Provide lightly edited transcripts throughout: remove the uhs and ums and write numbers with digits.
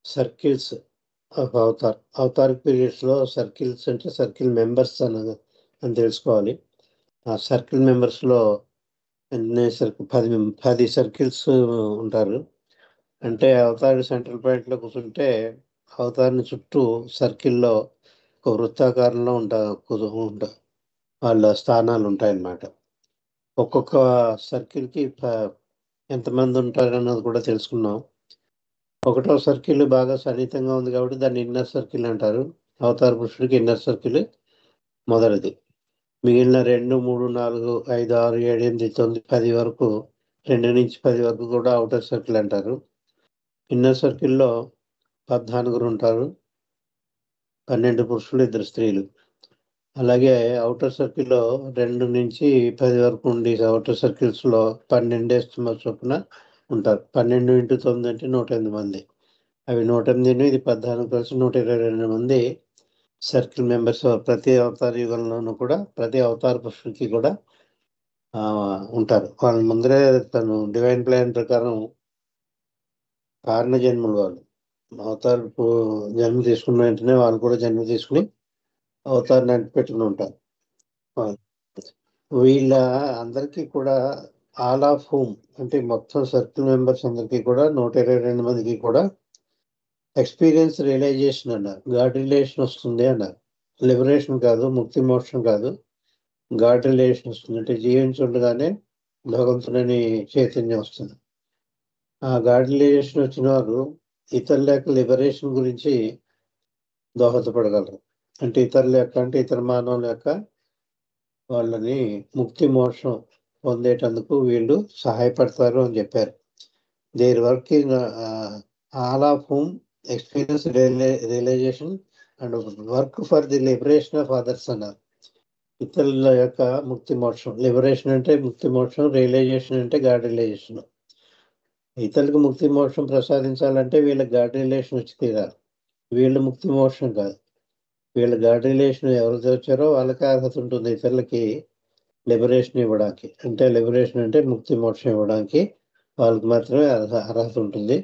Circles of అవతారిక్ పీరియడ్స్లో circles అంటే circle members అని తెలుసుకోవాలి. ఆ సర్కిల్ మెంబర్స్లో ఎన్ని సర్కిల్ 10 సర్కిల్స్ ఉంటారు. అంటే అవతారి సెంట్రల్ పాయింట్లో కూర్చుంటే అవతారిని చుట్టూ సర్కిల్లో ఒక వృత్తాకారంలో ఉంటా వాళ్ళ స్థానాలు ఉంటాయన్నమాట. ఒక్కొక్క సర్కిల్కి ఎంతమంది ఉంటారన్నది కూడా తెలుసుకున్నాం. ఒకటో సర్కిల్ బాగా సన్నిహితంగా ఉంది కాబట్టి దాన్ని ఇన్నర్ సర్కిల్ అంటారు. అవతార పురుషుడికి ఇన్నర్ సర్కిల్ మొదటిది. మిగిలిన 2, 3, 4, 5, 6, 7, 8, 9, 10 వరకు 2 నుంచి 10 వరకు కూడా అవుటర్ సర్కిల్ అంటారు. ఇన్నర్ సర్కిల్లో 14 ఉంటారు, 12 పురుషులు, 2 స్త్రీలు. అలాగే అవుటర్ సర్కిల్లో 2 నుంచి 10 వరకు ఉండి అవుటర్ సర్కిల్స్లో 12 చొప్పున ఉంటారు. 12 × 9 అంటే 108 మంది. అవి 108, ఇది 14 కలిసి 122 మంది సర్కిల్ మెంబర్స్ ప్రతి అవతార యుగంలోనూ కూడా ప్రతి అవతార పురుషుడికి కూడా ఉంటారు. వాళ్ళ ముందరే తను డివైన్ ప్లాన్ ప్రకారం కారణ జన్మలు వాళ్ళు అవతార జన్మ తీసుకున్న వెంటనే వాళ్ళు కూడా జన్మ తీసుకుని అవతారాన్ని అంటిపెట్టుకుని ఉంటారు. వీళ్ళ అందరికీ కూడా ఆల్ ఆఫ్ హోమ్ అంటే మొత్తం సర్కిల్ మెంబర్స్ అందరికీ కూడా 122 మందికి కూడా ఎక్స్పీరియన్స్ రియలైజేషన్ అన్నారు. గాడ్ రిలేషన్ వస్తుంది అన్నారు. లిబరేషన్ కాదు, ముక్తి మోక్షం కాదు, గాడ్ రిలేషన్ వస్తుంది. అంటే జీవించుండగానే భగవంతుడని చైతన్యం వస్తుంది. ఆ గాడ్ రిలేషన్ వచ్చిన వారు ఇతరుల యొక్క లిబరేషన్ గురించి దోహదపడగలరు. అంటే ఇతర మానవుల యొక్క వాళ్ళని ముక్తి మోక్షం పొందేటందుకు వీళ్ళు సహాయపడతారు అని చెప్పారు. Their work in all of whom experience realization and work for the liberation of others అన్నారు. ఇతరుల యొక్క ముక్తి మోక్షం, లిబరేషన్ అంటే ముక్తి మోక్షం, రియలైజేషన్ అంటే గాడ్ రియలైజేషన్. ఇతరులకు ముక్తి మోక్షం ప్రసాదించాలంటే వీళ్ళకి గాడ్ రిలేషన్ వచ్చి తీరాలి. వీళ్ళు ముక్తి మోక్షం కాదు, వీళ్ళ గాడ్ రిలేషన్ ఎవరితో వచ్చారో వాళ్ళకి అర్హత ఉంటుంది ఇతరులకి లిబరేషన్ ఇవ్వడానికి. అంటే లిబరేషన్ అంటే ముక్తి మోక్షం ఇవ్వడానికి వాళ్ళకి మాత్రమే అర్హత ఉంటుంది.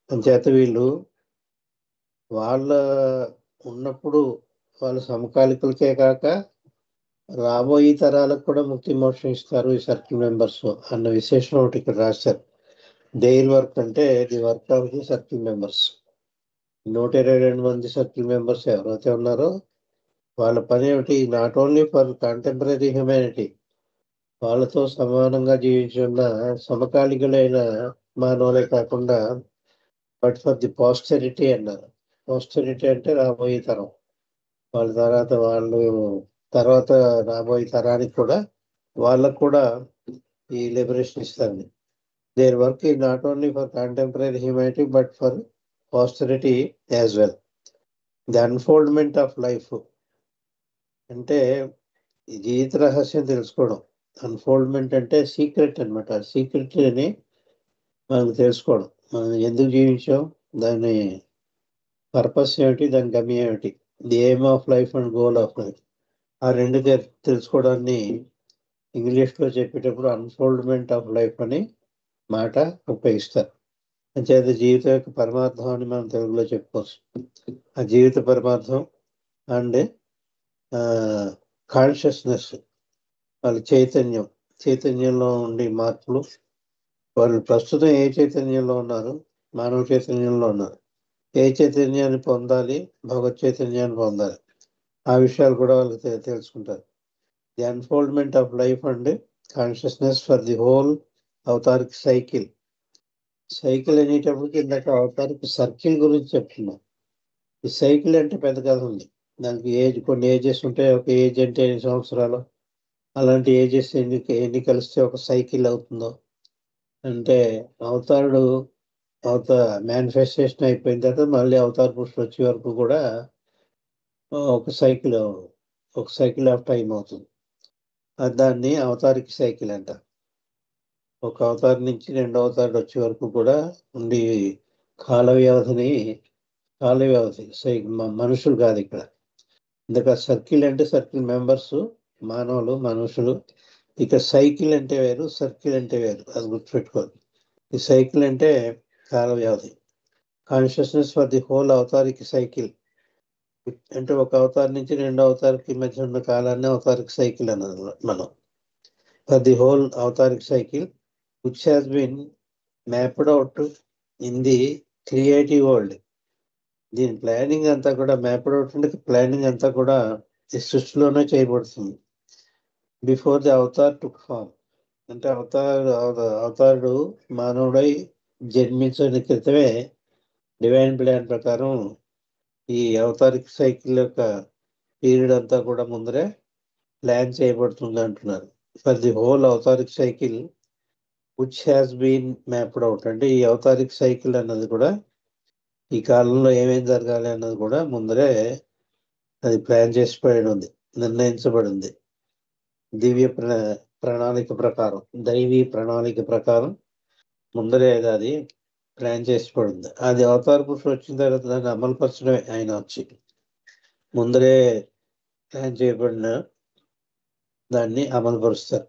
అంచేత వీళ్ళు వాళ్ళ ఉన్నప్పుడు వాళ్ళ సమకాలికులకే కాక రాబోయే తరాలకు కూడా ముక్తి మోక్షం ఇస్తారు ఈ సర్కిల్ మెంబర్స్ అన్న విశేషం ఒకటి ఇక్కడ రాశారు. దేర్ వర్క్ అంటే the work of the circle members. 122 మంది సర్కిల్ మెంబర్స్ ఎవరైతే ఉన్నారో వాళ్ళ పని ఏమిటి? Not only for contemporary humanity, వాళ్ళతో సమానంగా జీవించున్న సమకాలికులైన మానవులే కాకుండా బట్ ఫర్ ది పాస్టెరిటీ అన్నారు. పాస్టెరిటీ అంటే రాబోయే తరం, వాళ్ళ తర్వాత రాబోయే తరానికి కూడా వాళ్ళకు కూడా ఈ లిబరేషన్ ఇస్తారు. Their work is not only for contemporary humanity but for posterity as well. The unfoldment of life అంటే జీవిత రహస్యం తెలుసుకోవడం. అన్ఫోల్డ్మెంట్ అంటే సీక్రెట్ అనమాట. సీక్రెట్ అని మనకు తెలుసుకోవడం, మనం ఎందుకు జీవించాం, దాని పర్పస్ ఏమిటి, దాని గమ్యం ఏమిటి, the aim of life and goal of life. ఆ రెండు తెలుసుకోవడాన్ని ఇంగ్లీష్లో చెప్పేటప్పుడు అన్ఫోల్డ్మెంట్ ఆఫ్ లైఫ్ అని మాట ఉపయోగిస్తారు. అంచేత జీవితం యొక్క పరమార్థం అని మనం తెలుగులో చెప్పుకోవచ్చు. ఆ జీవిత పరమార్థం అండ్ కాన్షియస్నెస్, వాళ్ళ చైతన్యంలో ఉండే మార్పులు. వాళ్ళు ప్రస్తుతం ఏ చైతన్యంలో ఉన్నారు? మానవ చైతన్యంలో ఉన్నారు. ఏ చైతన్యాన్ని పొందాలి? భగవత్ చైతన్యాన్ని పొందాలి. ఆ విషయాలు కూడా వాళ్ళకి తెలుసుకుంటారు. The unfoldment of life and consciousness for the whole avataric cycle. Cycle అనేటప్పటికి ఇందాక అవతారిక్ సర్కిల్ గురించి చెప్తున్నాం. ఈ సైకిల్ అంటే పెద్ద కథ ఉంది. దానికి కొన్ని ఏజెస్ ఉంటాయి. ఒక ఏజ్ అంటే 8 సంవత్సరాలు. అలాంటి ఏజెస్ ఎన్ని కలిస్తే ఒక సైకిల్ అవుతుందో. అంటే అవతారుడు మేనిఫెస్టేషన్ అయిపోయిన తర్వాత మళ్ళీ అవతార పురుషుడు వచ్చే వరకు కూడా ఒక సైకిల్ ఆఫ్ టైం అవుతుంది. దాన్ని అవతారిక సైకిల్ అంటారు. ఒక అవతారం నుంచి 2వ అవతారుడు వచ్చే వరకు కూడా ఉండి కాల వ్యవధి మనుషులు కాదు ఇక్కడ. ఇందాక సర్కిల్ అంటే సర్కిల్ మెంబర్స్, మానవులు, మనుషులు. ఇక సైకిల్ అంటే వేరు, సర్కిల్ అంటే వేరు, అది గుర్తుపెట్టుకోవాలి. ఈ సైకిల్ అంటే కాల వ్యవధి. Consciousness for the whole avataric cycle. అంటే ఒక అవతారం నుంచి రెండో అవతారికి మధ్య ఉన్న కాలాన్ని అవతారిక్ సైకిల్ అన్నది మనం. For the whole avataric cycle which has been mapped out in the creative world. దీని ప్లానింగ్ అంతా కూడా మ్యాప్డ్ అవుట్ అంటే ప్లానింగ్ అంతా కూడా ఈ సృష్టిలోనే చేయబడుతుంది. Before the avatar took form, అంటే అవతారుడు మానవుడై జన్మించని క్రితమే డివైన్ ప్లాన్ ప్రకారం ఈ అవతారిక్ సైకిల్ యొక్క పీరియడ్ అంతా కూడా ముందరే ప్లాన్ చేయబడుతుంది అంటున్నారు. For the whole avataric cycle which has been mapped out, అంటే ఈ అవతారిక్ సైకిల్ అన్నది కూడా ఈ కాలంలో ఏమేం జరగాలి అన్నది కూడా ముందరే అది ప్లాన్ చేసిపోయి ఉంది, నిర్ణయించబడింది. దివ్య ప్రణాళిక ప్రకారం, దైవీ ప్రణాళిక ప్రకారం ముందరే అది ప్లాన్ చేసిపోయింది. అది అవతార పురుషుడు వచ్చిన తర్వాత దాన్ని అమలుపరచడమే ఆయన వచ్చి ముందరే ప్లాన్ చేయబడిన దాన్ని అమలుపరుస్తారు.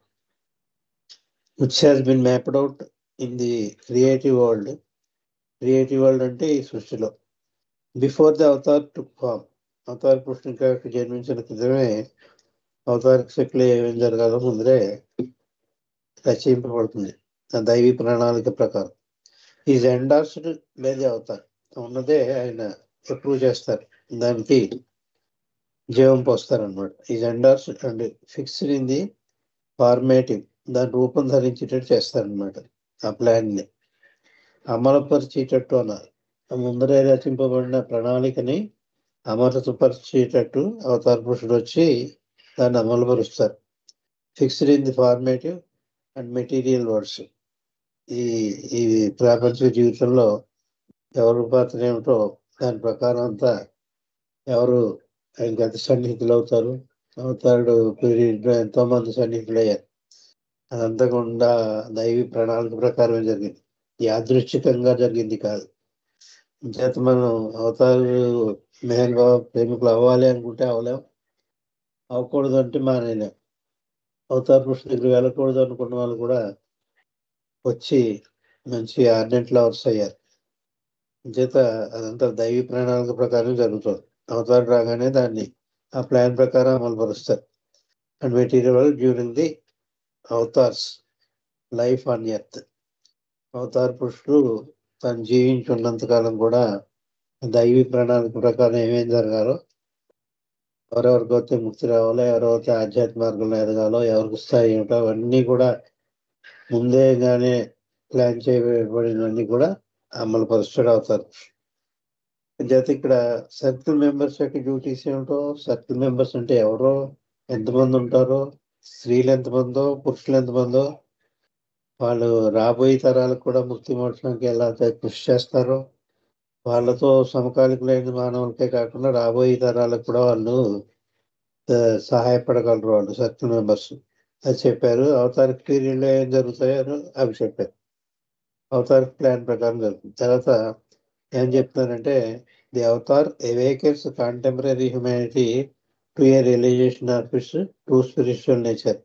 Which has been mapped out in the creative world. Creative world అంటే ఈ సృష్టిలో before the avatar to form, అవతార పురుషుడు ఇంకా జన్మించిన క్రితమే అవతారిక శక్తులు ఏమేమి జరగాలో ముందరే రచయింపబడుతుంది ఆ దైవీ ప్రణాళిక ప్రకారం. Is endorsed by the Avatar, ఉన్నదే ఆయన అప్రూవ్ చేస్తారు, దానికి జీవం పోస్తారు అనమాట. Is endorsed and fixed in the formative, దాని రూపం ధరించేటట్టు చేస్తారనమాట. ఆ ప్లాన్ని అమలుపరిచేటట్టు అన్నారు. ముందరే రచింపబడిన ప్రణాళికని అమలుపరిచేటట్టు అవతార పురుషుడు వచ్చి దాన్ని అమలుపరుస్తారు. Fixed in the formative and material worlds. ఈ ప్రపంచ జీవితంలో ఎవరు పాత్ర ఏమిటో దాని ప్రకారం అంతా ఎవరు ఆయనకి ఎంత సన్నిహితులు అవుతారు, అవతారుడు పీరియడ్లో ఎంతో మంది సన్నిహితులు అయ్యారు. అదంతా కూడా దైవీ ప్రణాళిక ప్రకారమే జరిగింది, యాదృచ్ఛికంగా జరిగింది కాదు. చేత మనం అవతారు మేహన్బాబు ప్రేమికులు అవ్వాలి అనుకుంటే అవలేం, అవ్వకూడదు అంటే మానేలేం. అవతార పురుషుల దగ్గర వెళ్ళకూడదు అనుకున్న వాళ్ళు కూడా వచ్చి మంచి ఆర్డెంట్ లవర్స్ అయ్యారు. చేత అదంతా దైవీ ప్రణాళిక ప్రకారం జరుగుతుంది. అవతారం రాగానే దాన్ని ఆ ప్లాన్ ప్రకారం అమలుపరుస్తారు. And material during the avatar's life on earth. అవతార పురుషుడు తను జీవించి ఉన్నంతకాలం కూడా దైవీ ప్రణాళిక ప్రకారం ఏమేం జరగాలో, ఎవరెవరికి వస్తే ముక్తి రావాలో, ఎవరెవరితో ఆధ్యాత్మిక మార్గంలో ఎదగాలో, ఎవరికి స్థాయి ఏమిటో అవన్నీ కూడా ముందేగానే ప్లాన్ చేయబడినవన్నీ కూడా అమలుపరుస్తాడు అవుతారు. చేత ఇక్కడ సర్కిల్ మెంబర్స్ యొక్క డ్యూటీస్ ఏమిటో, సర్కిల్ మెంబర్స్ అంటే ఎవరో, ఎంతమంది ఉంటారో, స్త్రీలు ఎంతమందో, పురుషులు ఎంతమందో, వాళ్ళు రాబోయే తరాలకు కూడా ముక్తి మోక్షానికి ఎలా కృషి చేస్తారో, వాళ్ళతో సమకాలికులైన మానవులకే కాకుండా రాబోయే తరాలకు కూడా వాళ్ళు సహాయపడగలరు వాళ్ళు సర్కిల్ మెంబర్స్. అది చెప్పారు. అవతారిక పీరియడ్లో ఏం జరుగుతాయో అవి చెప్పారు. అవతారిక ప్లాన్ ప్రకారం జరుగుతుంది. తర్వాత ఏం చెప్తున్నారంటే the avatar awakens contemporary humanity to a realization of its true spiritual nature.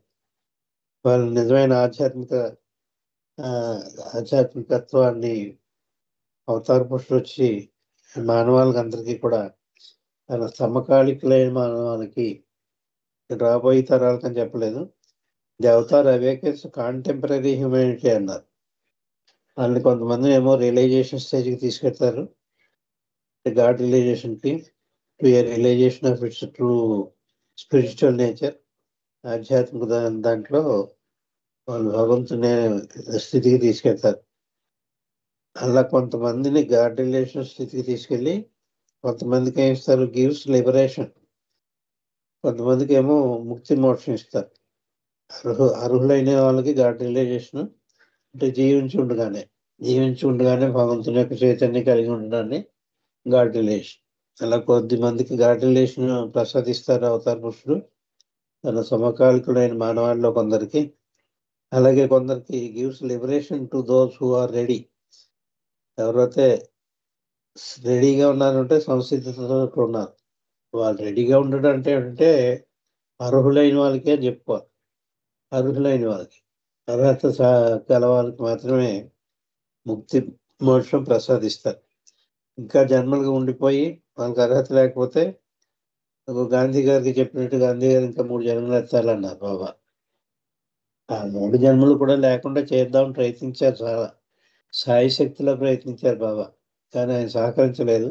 వాళ్ళు నిజమైన ఆధ్యాత్మికత్వాన్ని అవతార పురుషుడు వచ్చి మానవాళికి అందరికీ కూడా తన సమకాలికులైన మానవానికి, రాబోయే తరాలకు అని చెప్పలేదు, the avatar awakens contemporary humanity అన్నారు. వాళ్ళని కొంతమంది ఏమో రియలైజేషన్ స్టేజ్కి తీసుకెళ్తారు, గాడ్ రియలైజేషన్కి, to a realization of its true spiritual nature. ఆధ్యాత్మిక దాంట్లో వాళ్ళు భగవంతుని స్థితికి తీసుకెళ్తారు. అలా కొంతమందిని గాడ్ రిలేషన్ స్థితికి తీసుకెళ్ళి కొంతమందికి ఏం ఇస్తారు, గివ్స్ లిబరేషన్. కొంతమందికి ఏమో ముక్తి మోక్షం ఇస్తారు. అర్హులైన వాళ్ళకి గాడ్ రిలేషన్ అంటే జీవించి ఉండగానే భగవంతుని యొక్క చైతన్యం కలిగి ఉండడాన్ని గాడ్ రిలేషన్. అలా కొద్ది మందికి గాడ్ రిలేషన్ ప్రసాదిస్తారు అవతార పురుషుడు తన సమకాలికుడైన మానవాళిలో కొందరికి. అలాగే కొందరికి gives liberation to those who are ready. ఎవరైతే రెడీగా ఉన్నారంటే సంసిద్ధతతో ఉన్నారు. వాళ్ళు రెడీగా ఉండడం అంటే అర్హులైన వాళ్ళకే అని చెప్పుకోవాలి. అర్హులైన వాళ్ళకి, అర్హత గల వాళ్ళకి మాత్రమే ముక్తి మోక్షం ప్రసాదిస్తారు. ఇంకా జన్మలుగా ఉండిపోయి వాళ్ళకి అర్హత లేకపోతే గాంధీ గారికి చెప్పినట్టు గాంధీ గారు ఇంకా 3 జన్మలు ఎత్తాలన్నారు బాబా. ఆ 3 జన్మలు కూడా లేకుండా చేద్దాం ప్రయత్నించారు, చాలా శాయశక్తిలో ప్రయత్నించారు బాబా, కానీ ఆయన సహకరించలేదు.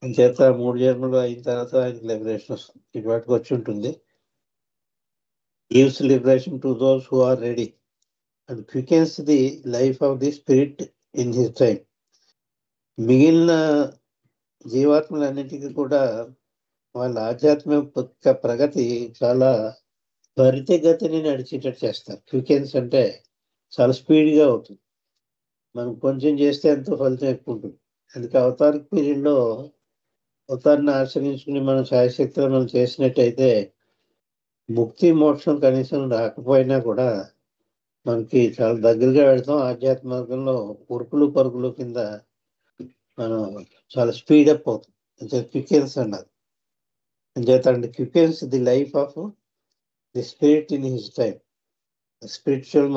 చేత 3 జన్మలు అయిన తర్వాత ఆయనకి లిబరేషన్ వస్తుంది, ఇటువాటికి వచ్చి ఉంటుంది. Gives liberation to those who are ready and quickens the life of the spirit in his time. మిగిలిన జీవాత్మలన్నిటికీ కూడా వాళ్ళ ఆధ్యాత్మిక ప్రగతి చాలా త్వరితగతిని నడిచేటట్టు చేస్తారు. క్వికెన్స్ అంటే చాలా స్పీడ్గా అవుతుంది. మనం కొంచెం చేస్తే ఎంతో ఫలితం ఎక్కువ ఉంటుంది. అందుకే అవతార పీరియడ్లో అవతారాన్ని ఆశ్రయించుకుని మనం శాయశక్తిలో మనం చేసినట్టయితే ముక్తి మోక్షం కనీసం రాకపోయినా కూడా మనకి చాలా దగ్గరగా వెళ్తాం. ఆధ్యాత్మిక మార్గంలో ఉరుకులు పరుగులు కింద మనం చాలా స్పీడప్ అవుతుంది. అంటే క్వికెన్స్ అన్నారు. అంచేతండి quickens the life of the spirit in his time. Spiritual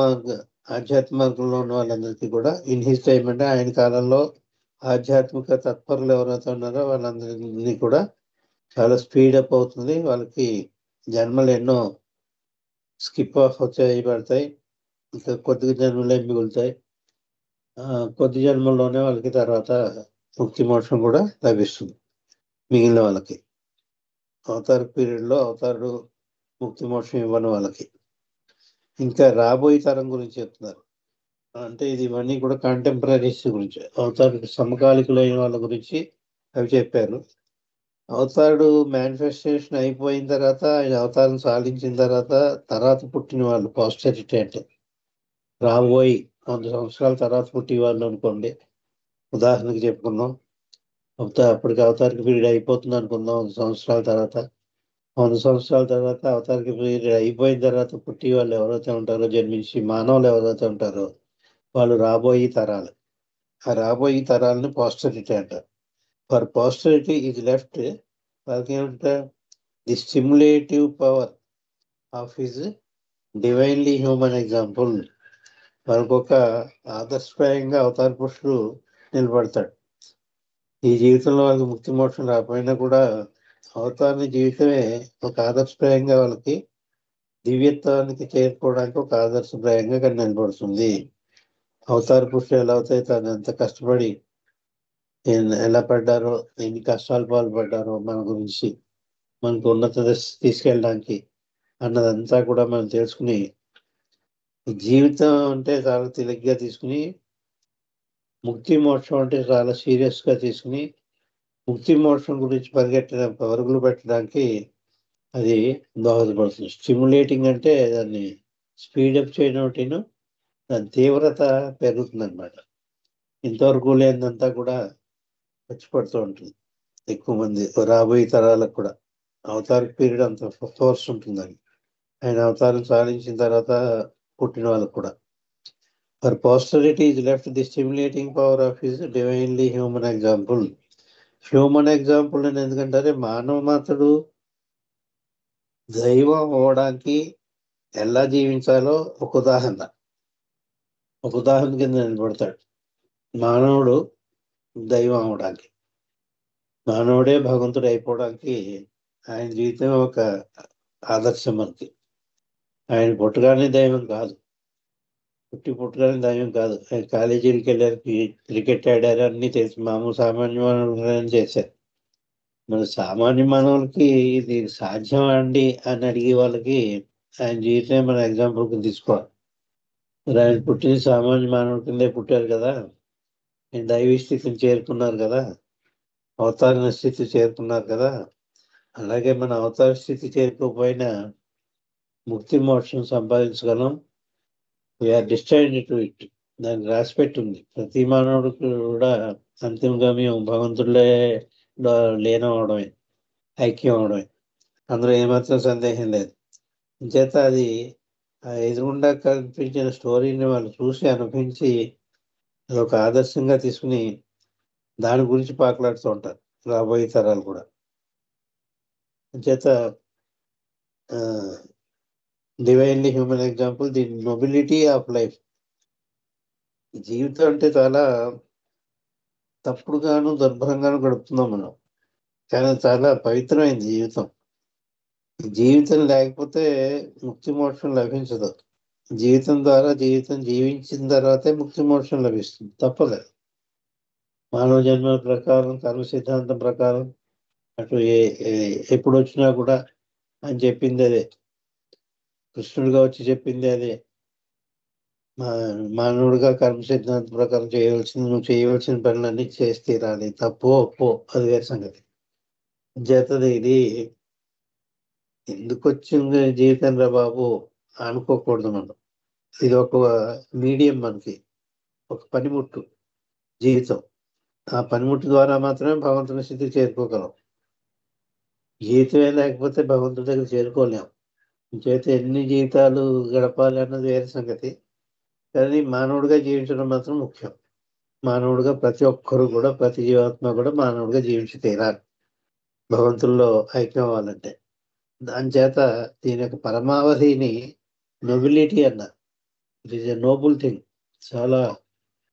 ఆధ్యాత్మిక మార్గంలో ఉన్న వాళ్ళందరికీ కూడా ఇన్ హిస్ టైం అంటే ఆయన కాలంలో ఆధ్యాత్మిక తత్పరులు ఎవరైతే ఉన్నారో వాళ్ళందరినీ కూడా చాలా స్పీడప్ అవుతుంది. వాళ్ళకి జన్మలు ఎన్నో స్కిప్ ఆఫ్ చేయబడతాయి. ఇంకా కొద్ది జన్మలే మిగులుతాయి. కొద్ది జన్మల్లోనే వాళ్ళకి తర్వాత ముక్తి మోక్షం కూడా లభిస్తుంది మిగిలిన వాళ్ళకి. అవతార పీరియడ్లో అవతారుడు ముక్తి మోక్షం ఇవ్వని వాళ్ళకి. ఇంకా రాబోయే తరం గురించి చెప్తున్నారు. అంటే ఇది ఇవన్నీ కూడా కాంటెంపరీస్ గురించి, అవతారుడికి సమకాలికులైన వాళ్ళ గురించి అవి చెప్పారు. అవతారుడు మేనిఫెస్టేషన్ అయిపోయిన తర్వాత, ఆయన అవతారం సాధించిన తర్వాత పుట్టిన వాళ్ళు పాస్టరిటీ అంటే రాబోయి 100 సంవత్సరాల తర్వాత పుట్టి వాళ్ళు అనుకోండి. ఉదాహరణకి చెప్పుకుందాం, అప్పటికి అవతారిక పీరియడ్ అయిపోతుంది అనుకుందాం. 100 సంవత్సరాల తర్వాత 100 సంవత్సరాల తర్వాత అవతారిక పీరియడ్ అయిపోయిన తర్వాత పుట్టి వాళ్ళు ఎవరైతే ఉంటారో, జన్మించి మానవులు ఎవరైతే ఉంటారో వాళ్ళు రాబోయే తరాలు. ఆ రాబోయే తరాలని పాస్టరిటీ అంటారు. ఫర్ పాస్టరిటీ ఈజ్ లెఫ్ట్, వాళ్ళకి ఏమంటే the stimulative power of his divinely human example. వాళ్ళకు ఒక ఆదర్శప్రాయంగా అవతార పురుషుడు నిలబడతాడు. ఈ జీవితంలో వాళ్ళకి ముక్తి మోక్షం రాకపోయినా కూడా అవతార జీవితమే ఒక ఆదర్శప్రాయంగా వాళ్ళకి దివ్యత్వానికి చేరుకోవడానికి ఒక ఆదర్శప్రాయంగా ఇక్కడ నిలబడుతుంది. అవతార పురుషులు ఎలా అవుతాయి, తను ఎంత కష్టపడి ఎలా పడ్డారో, ఎన్ని కష్టాలు పాల్పడ్డారో మన గురించి, మనకు ఉన్నత దశ తీసుకెళ్ళడానికి అన్నదంతా కూడా మనం తెలుసుకుని, జీవితం అంటే చాలా తేలిగ్గా తీసుకుని, ముక్తి మోక్షం అంటే చాలా సీరియస్గా తీసుకుని, ముక్తి మోక్షం గురించి పరుగులు పెట్టడానికి అది దోహదపడుతుంది. స్టిమ్యులేటింగ్ అంటే దాన్ని స్పీడప్ చేయడం, దాని తీవ్రత పెరుగుతుంది అనమాట. ఇంతవరకు లేదంతా కూడా వచ్చి పడుతూ ఉంటుంది ఎక్కువ మంది రాబోయే తరాలకు కూడా. అవతార పీరియడ్ అంత ఫోర్స్ ఉంటుందని ఆయన అవతారం సాధించిన తర్వాత పుట్టిన వాళ్ళకు కూడా. For posterity is left the stimulating power of his divinely human example. Human example అని ఎందుకంటే మానవ మాత్రుడు దైవం అవడానికి ఎలా జీవించాలో ఒక ఉదాహరణ కింద నిలబడతాడు. మానవుడు దైవం అవడానికి, మానవుడే భగవంతుడు అయిపోవడానికి ఆయన జీవితం ఒక ఆదర్శం మనకి. ఆయన పుట్టగానే దైవం కాదు, పుట్టగానే దైవం కాదు. ఆయన కాలేజీలకు వెళ్ళారు, క్రికెట్ ఆడారు, అన్నీ తెలిసి మామూలు సామాన్య మానవులు చేశారు. మన సామాన్య మానవులకి ఇది సాధ్యం అండి అని అడిగే వాళ్ళకి ఆయన జీవితమే మన ఎగ్జాంపుల్ కింద తీసుకోవాలి. మరి ఆయన పుట్టిన సామాన్య మానవుడి కిందే పుట్టారు కదా, ఆయన దైవీ స్థితిని చేరుకున్నారు కదా, అవతారణ స్థితి చేరుకున్నారు కదా. అలాగే మన అవతార స్థితి చేరుకోకపోయినా ముక్తి మోక్షం సంపాదించగలం. We are destined to it. దానికి రాసిపెట్టి ఉంది. ప్రతి మానవుడికి కూడా అంతిమ గమ్యం భగవంతుడిలో లీనం అవడమే, ఐక్యం అవడమే. అందులో ఏమాత్రం సందేహం లేదు. చేత అది ఎదురుగుండా కనిపించిన స్టోరీని వాళ్ళు చూసి అనుభవించి అదొక ఆదర్శంగా తీసుకుని దాని గురించి పాకులాడుతూ ఉంటారు రాబోయే తరాలు కూడా. చేత divinely human example, the nobility of life. జీవితం అంటే చాలా తప్పుడుగాను దుర్భరంగాను గడుపుతున్నాం మనం. కానీ చాలా పవిత్రమైంది జీవితం. జీవితం లేకపోతే ముక్తి మోక్షం లభించదు. జీవితం ద్వారా జీవితం జీవించిన తర్వాతే ముక్తి మోక్షం లభిస్తుంది, తప్పలేదు. మానవ జన్మ ప్రకారం, కర్మ సిద్ధాంతం ప్రకారం అటు ఎప్పుడు వచ్చినా కూడా అని చెప్పింది అదే. కృష్ణుడిగా వచ్చి చెప్పింది అదే. మానవుడిగా కర్మ సిద్ధాంతం ప్రకారం నువ్వు చేయవలసిన పనులన్నీ చేసి తీరాలి, తప్పు ఒప్పో అది వేరే సంగతి. చేతది ఇది ఎందుకు వచ్చింది జీవితం రా బాబు అనుకోకూడదు మనం. ఇది ఒక మీడియం, మనకి ఒక పనిముట్టు జీవితం. ఆ పనిముట్టు ద్వారా మాత్రమే భగవంతుని స్థితికి చేరుకోగలం. జీవితమే లేకపోతే భగవంతుడి దగ్గర చేరుకోలేం. చేత ఎన్ని జీవితాలు గడపాలి అన్నది వేరే సంగతి. కానీ మానవుడిగా జీవించడం మాత్రం ముఖ్యం. మానవుడిగా ప్రతి ఒక్కరు కూడా, ప్రతి జీవాత్మ కూడా మానవుడిగా జీవించి తీరాలి భగవంతుల్లో ఐక్యం అవ్వాలంటే. దాని చేత దీని యొక్క పరమావధిని నొబిలిటీ అన్నారు. It is a noble thing. చాలా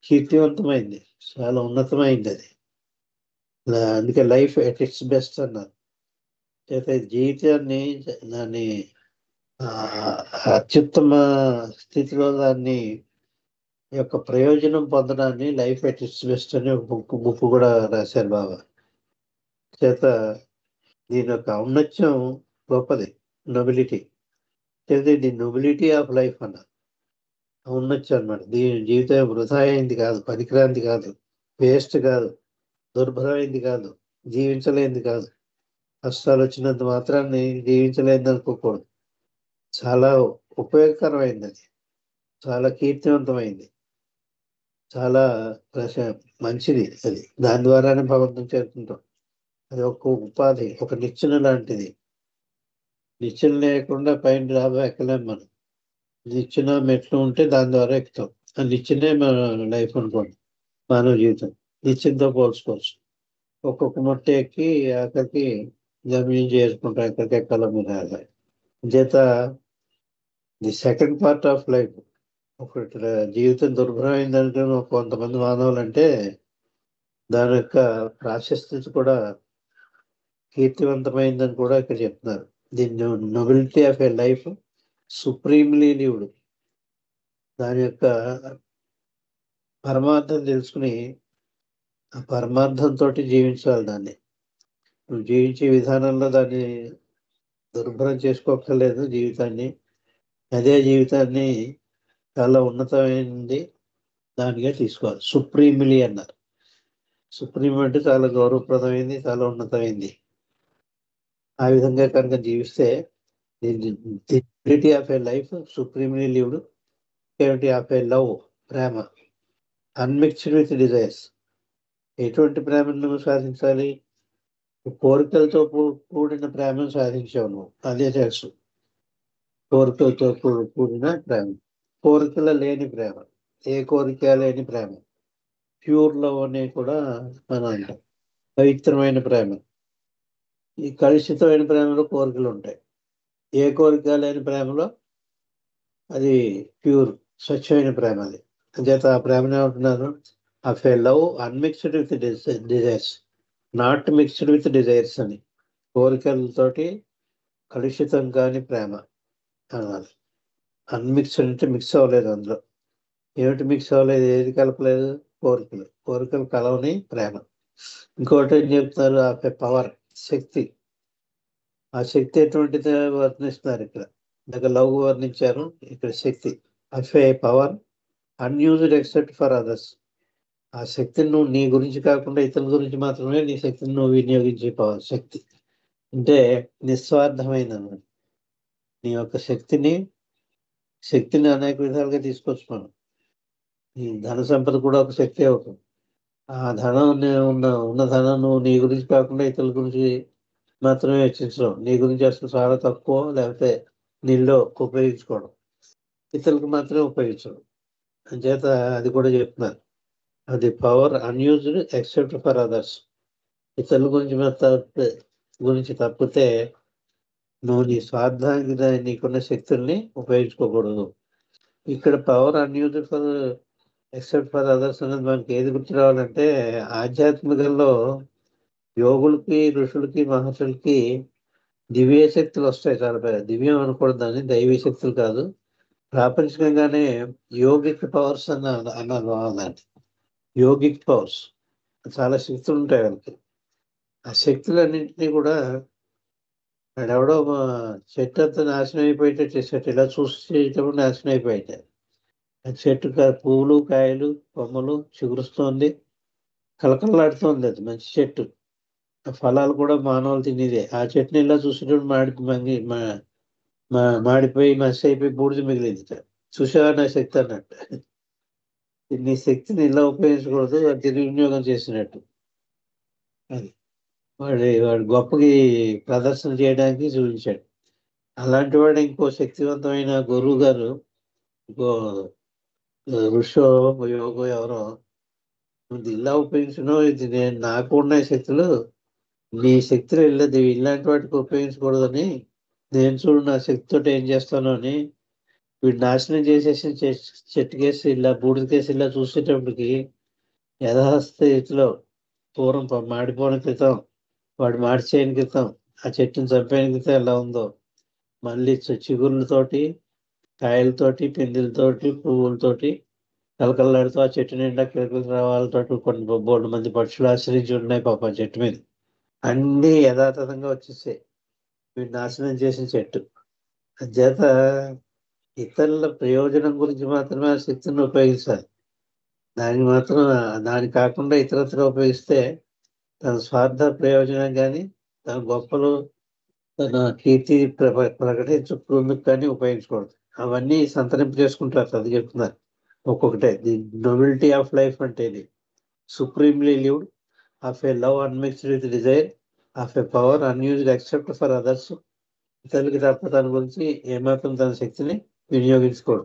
కీర్తివంతమైంది, చాలా ఉన్నతమైంది అది. అందుకే లైఫ్ ఎట్ ఇట్స్ బెస్ట్ అన్నారు. చేత జీవితాన్ని, దాన్ని అత్యుత్తమ స్థితిలో దాన్ని యొక్క ప్రయోజనం పొందడాన్ని లైఫ్ ఎట్ ఇట్స్ బెస్ట్ అని ఒక బుక్ కూడా రాశారు బాబా. చేత దీని యొక్క ఔన్నత్యం గొప్పది, నొబిలిటీ. చేత ది నొబిలిటీ ఆఫ్ లైఫ్ అన్న ఔన్నత్యం అనమాట. దీని జీవితం వృధా అయింది కాదు, పనికిరాంది కాదు, వేస్ట్ కాదు, దుర్భరమైంది కాదు, జీవించలేనిది కాదు. కష్టాలు వచ్చినంత మాత్రాన్ని జీవించలేనిది అనుకోకూడదు. చాలా ఉపయోగకరమైంది అది, చాలా కీర్తివంతమైంది, చాలా మంచిది అది. దాని ద్వారానే భగవంతుని చేరుకుంటాం. అది ఒక ఉపాధి, ఒక నిచ్చెన లాంటిది. నిచ్చెన లేకుండా పైన డాబా ఎక్కలేం మనం. నిచ్చెన మెట్లు ఉంటే దాని ద్వారా ఎక్కుతాం. ఆ నిచ్చెనే మన లైఫ్ అనుకోండి, మానవ జీవితం. నిచ్చెనతో పోల్చుకోవచ్చు. ఒక్కొక్క మొట్ట ఎక్కి అక్కడికి గమ్యం చేసుకుంటాం, ఎక్కడికి ఎక్కాలో మీరు చేత the second part of life. ఒకటి జీవితం దుర్భరమైందంటే కొంతమంది మానవులు అంటే దాని యొక్క ప్రాశస్త్యత కూడా కీర్తివంతమైందని కూడా ఇక్కడ చెప్తున్నారు. The nobility of a life supremely lived. దాని యొక్క పరమార్థం తెలుసుకుని ఆ పరమార్థంతో జీవించాలి. దాన్ని నువ్వు జీవించే విధానంలో దాన్ని దుర్భరం చేసుకోక్కర్లేదు. జీవితాన్ని, అదే జీవితాన్ని చాలా ఉన్నతమైనది దానిగా తీసుకోవాలి. సుప్రీంలీ అన్నారు. సుప్రీం అంటే చాలా గౌరవప్రదమైంది, చాలా ఉన్నతమైంది. ఆ విధంగా కనుక జీవిస్తే the of a life supremely lived, purity of a love, ప్రేమ, అన్మిక్స్డ్ విత్ డిజైర్స్. ఎటువంటి ప్రేమను నువ్వు సాధించాలి? కోరికలతో కూడిన ప్రేమను సాధించావు నువ్వు, అదే తెలుసు. కోరికలతో కూడిన ప్రేమ, కోరికల లేని ప్రేమ, ఏ కోరిక లేని ప్రేమ, ప్యూర్ లవ్ అని కూడా మనం అంటాం. పవిత్రమైన ప్రేమ. ఈ కలుషితమైన ప్రేమలో కోరికలు ఉంటాయి. ఏ కోరిక లేని ప్రేమలో అది ప్యూర్, స్వచ్ఛమైన ప్రేమ. అది అంచేత ఆ ప్రేమను ఏమంటున్నారు? Of a love unmixed with desires, not mixed with desires అని. కోరికలతోటి కలుషితం కాని ప్రేమ అనాలి. అన్మిక్స్డ్ అంటే మిక్స్ అవ్వలేదు అందులో. ఏమిటి మిక్స్ అవ్వలేదు? ఏది కలపలేదు? కోరికలు. కోరికలు కలవని ప్రేమ. ఇంకోటి ఏం చెప్తున్నారు? ఆఫ్ ఏ పవర్, శక్తి. ఆ శక్తి ఎటువంటిది వర్ణిస్తున్నారు ఇక్కడ. దగ్గర లవ్ వర్ణించారు, ఇక్కడ శక్తి. Of a power unused except for others. ఆ శక్తిని నువ్వు నీ గురించి కాకుండా ఇతరుల గురించి మాత్రమే నీ శక్తిని నువ్వు వినియోగించే పవర్, శక్తి. అంటే నిస్వార్థమైన నీ యొక్క శక్తిని అనేక విధాలుగా తీసుకోవచ్చు మనం. ఈ ధన సంపద కూడా ఒక శక్తి అవుతుంది. ఆ ధనం ఉన్న ధనం నువ్వు నీ గురించి కాకుండా ఇతరుల గురించి మాత్రమే వెచ్చించడం, నీ గురించి అసలు చాలా తక్కువ, లేకపోతే నీళ్ళు ఉపయోగించుకోవడం, ఇతరులకు మాత్రమే ఉపయోగించడం. అంచేత అది కూడా చెప్తున్నారు. అది power unused except for others. ఇతరుల గురించి తప్పితే నువ్వు నీ స్వార్థానికి నీకున్న శక్తుల్ని ఉపయోగించుకోకూడదు. ఇక్కడ power unused for except for others అనేది మనకి ఏది గుర్తు రావాలంటే, ఆధ్యాత్మికంలో యోగులకి, ఋషులకి, మహర్షులకి దివ్య శక్తులు వస్తాయి. చాలా పెద్ద దివ్యం అనకూడదు, దాన్ని దైవీ శక్తులు కాదు. ప్రాపంచికంగానే యోగిక్ పవర్స్ అన్నారు బాగుందండి. యోగిక్ పవర్స్, చాలా శక్తులు ఉంటాయి వాళ్ళకి. ఆ శక్తులన్నింటినీ కూడా వాడెవడో చెట్టు అంతా నాశనం అయిపోయేటట్టు చేసేట్టు, ఇలా చూసేటప్పుడు నాశనం అయిపోయాయి. ఆ చెట్టు పువ్వులు, కాయలు, కొమ్మలు చిగురుస్తోంది, కలకలలాడుతోంది. అది మంచి చెట్టు. ఆ ఫలాలు కూడా మానవులు తినేదే. ఆ చెట్టుని ఇలా చూసేటప్పుడు మాడిపోయి మసి అయిపోయి బూడిద మిగిలింది. చూసావా నా శక్తి అన్నట్టు. నీ శక్తిని ఇలా ఉపయోగించకూడదు, అది దుర్వినియోగం చేసినట్టు. అది వాడు గొప్పకి ప్రదర్శన చేయడానికి చూపించాడు. అలాంటి వాడు ఇంకో శక్తివంతమైన గురువు గారు, ఇంకో ఋషో యోగో ఎవరో, ఇది ఇలా ఉపయోగించడం, ఇది నేను నాకు ఉన్న శక్తులు, నీ శక్తులు వెళ్ళదు ఇలాంటి వాటికి ఉపయోగించకూడదని, నేను చూడు నా శక్తితో ఏం చేస్తాను అని వీడు నాశనం చేసేసి చెట్టుకేసి ఇలా బూడిదకేసి ఇలా చూసేటప్పటికి యథాస్థితిలో పూర్వం మాడిపోయిన క్రితం, వాడు మార్చేయని క్రితం, ఆ చెట్టుని చంపేయని క్రితం ఎలా ఉందో, మళ్ళీ చిగుర్లతోటి, కాయలతోటి, పిందెలతోటి, పువ్వులతోటి కలకల్లాడుతూ ఆ చెట్టు నిండా కిలకల రావాలతో కొన్ని బోర్డు మంది పక్షులు ఆశ్రయించి ఉన్నాయి పాప చెట్టు మీద. అన్నీ యథాతథంగా వచ్చేసాయి. వీడు నాశనం చేసిన చెట్టు. చేత ఇతరుల ప్రయోజనం గురించి మాత్రమే ఆ శక్తిని ఉపయోగించాలి. దాని కాకుండా ఇతరత్ర ఉపయోగిస్తే తన స్వార్థ ప్రయోజనం కానీ, తన గొప్పలు, తన కీర్తి ప్రకటించుకుందుకు కానీ ఉపయోగించకూడదు. అవన్నీ సంతరింపు చేసుకుంటారు. అది చెప్తున్నారు ఒక్కొక్కటే. ది నొబిలిటీ ఆఫ్ లైఫ్ అంటే ఇది supremely lived, of a love unmixed with desire, of a power unused except for others. ఇతరులకి తప్ప తన గురించి ఏమాత్రం తన శక్తిని వినియోగించుకోడు.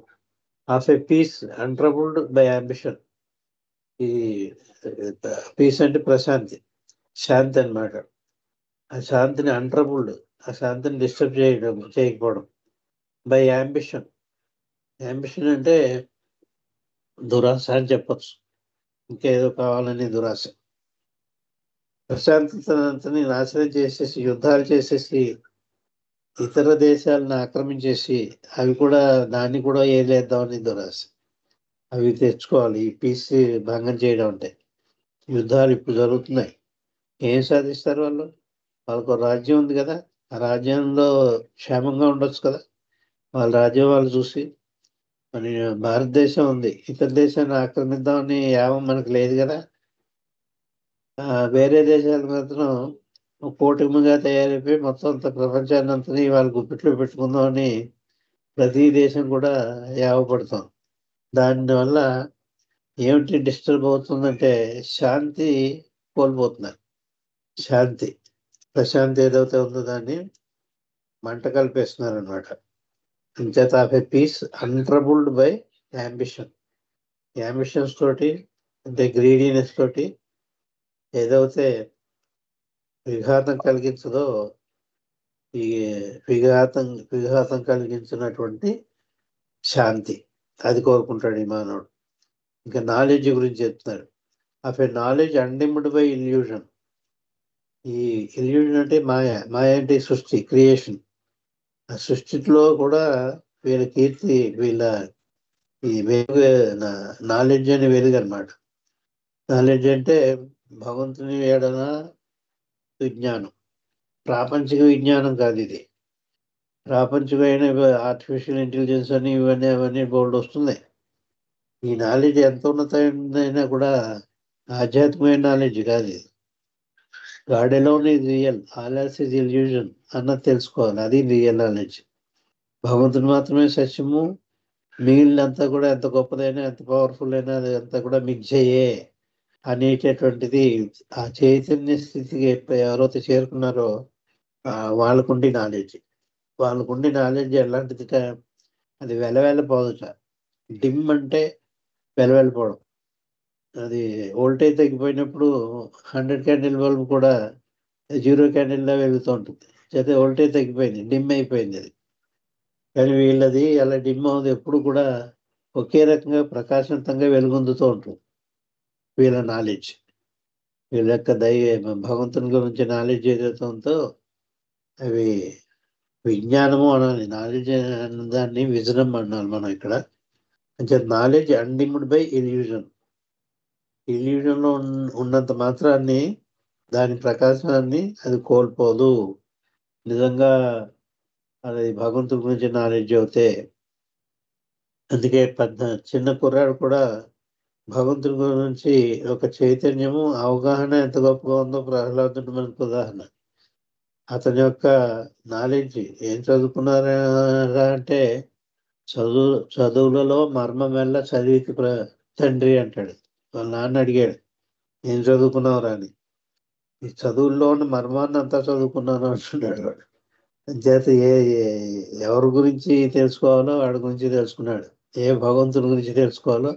Of a peace untroubled by ambition. ఈ పీస్ అంటే ప్రశాంతి, శాంతి అన్నమాట. ఆ శాంతిని అన్ట్రబుల్డ్, ఆ శాంతిని డిస్టర్బ్ చేయకపోవడం. By ambition. అంబిషన్ అంటే దురాశ అని చెప్పచ్చు, ఇంకేదో కావాలని దురాశ. ప్రశాంతతని నాశనం చేసేసి, యుద్ధాలు చేసేసి, ఇతర దేశాలను ఆక్రమించేసి, అవి కూడా దాన్ని కూడా ఏలేద్దామని దురాశ. అవి తెచ్చుకోవాలి, ఈ పీస్ భంగం చేయడం అంటే. యుద్ధాలు ఇప్పుడు జరుగుతున్నాయి. ఏం సాధిస్తారు వాళ్ళు? వాళ్ళకు రాజ్యం ఉంది కదా, ఆ రాజ్యంలో క్షేమంగా ఉండొచ్చు కదా. వాళ్ళ రాజ్యం వాళ్ళు చూసి, మన భారతదేశం ఉంది, ఇతర దేశాన్ని ఆక్రమిద్దామని యావం మనకు లేదు కదా. వేరే దేశాలు మాత్రం కూటమిగా తయారైపోయి మొత్తం అంత ప్రపంచాన్ని అంతని వాళ్ళ గుప్పిట్లో పెట్టుకుందామని ప్రతి దేశం కూడా యావపడతాం. దానివల్ల ఏమిటి డిస్టర్బ్ అవుతుందంటే శాంతి కోల్పోతున్నారు. శాంతి, ప్రశాంతి ఏదైతే ఉందో దాన్ని మంట కలిపేస్తున్నారు అనమాట. అంచేత of a peace untroubled by ambition. Ambitions తోటి, అంటే గ్రీడీనెస్ తోటి ఏదైతే విఘాతం కలిగించదో, ఈ విఘాతం కలిగించినటువంటి శాంతి, అది కోరుకుంటాడు ఈ మానవుడు. ఇంకా నాలెడ్జ్ గురించి చెప్తున్నాడు. Of a knowledge undimmed by illusion. ఈ ఇల్యూషన్ అంటే మాయ. మాయ అంటే సృష్టి, క్రియేషన్. ఆ సృష్టిలో కూడా వీళ్ళ కీర్తి, వీళ్ళ ఈ వెలుగు, నాలెడ్జ్ అని వెలుగు అనమాట. నాలెడ్జ్ అంటే భగవంతుని ఏడన విజ్ఞానం, ప్రాపంచిక విజ్ఞానం కాదు ఇది. ప్రాపంచికమైన ఆర్టిఫిషియల్ ఇంటెలిజెన్స్ అని ఇవన్నీ అవన్నీ బోల్డ్ వస్తున్నాయి. ఈ నాలెడ్జ్ ఎంత ఉన్నతమైనా కూడా ఆధ్యాత్మికమైన నాలెడ్జ్ కాదు ఇది. God alone is real, all else is illusion అన్నది తెలుసుకోవాలి. అది రియల్ నాలెడ్జ్. భగవంతుడు మాత్రమే సత్యము, మిగిలినంతా కూడా ఎంత గొప్పదైనా, ఎంత పవర్ఫుల్ అయినా అది అంతా కూడా మిథ్యయే అనేటటువంటిది. ఆ చైతన్య స్థితికి ఎవరైతే చేరుకున్నారో వాళ్ళకుండి నాలెడ్జ్. వాళ్ళకుండి నాలెడ్జ్ ఎలాంటిది? అది వెలవెలపోదుట. డిమ్ అంటే వెలవెలిపోవడం. అది వోల్టేజ్ తగ్గిపోయినప్పుడు 100 క్యాండిల్ బల్బ్ కూడా 0 క్యాండిల్లా వెలుగుతూ ఉంటుంది. అయితే వోల్టేజ్ తగ్గిపోయింది, డిమ్ అయిపోయింది అది. కానీ వీళ్ళది అలా డిమ్ అవుతుంది ఎప్పుడు కూడా ఒకే రకంగా ప్రకాశవంతంగా వెలుగొందుతూ ఉంటుంది. వీళ్ళ నాలెడ్జ్, వీళ్ళ యొక్క భగవంతుని గురించి నాలెడ్జ్ ఏదైతే ఉందో అవి విజ్ఞానము అనాలి. నాలెడ్జ్ అన్న దాన్ని విజనం అనాలి మనం ఇక్కడ. అంటే నాలెడ్జ్ అన్డిమ్డ్ బై ఇల్యూజన్. ఇల్యూజన్లో ఉన్నంత మాత్రాన్ని దాని ప్రకాశాన్ని అది కోల్పోదు. నిజంగా అది భగవంతుడి గురించి నాలెడ్జ్ అవుతే. అందుకే చిన్న కుర్రాడు కూడా భగవంతుడి గురించి ఒక చైతన్యము అవగాహన ఎంత గొప్పగా ఉందో ప్రహ్లాదుడు మనకు ఉదాహరణ. అతని యొక్క నాలెడ్జ్ ఏం చదువుకున్నారా అంటే చదువులలో మర్మం వల్ల చదివికి తండ్రి అంటాడు. వాళ్ళ నాన్న అడిగాడు, ఏం చదువుకున్నావురా అని. ఈ చదువుల్లో ఉన్న మర్మాన్ని అంతా చదువుకున్నాను అంటున్నాడు వాడు. చేత ఎవరి గురించి తెలుసుకోవాలో వాడి గురించి తెలుసుకున్నాడు. ఏ భగవంతుని గురించి తెలుసుకోవాలో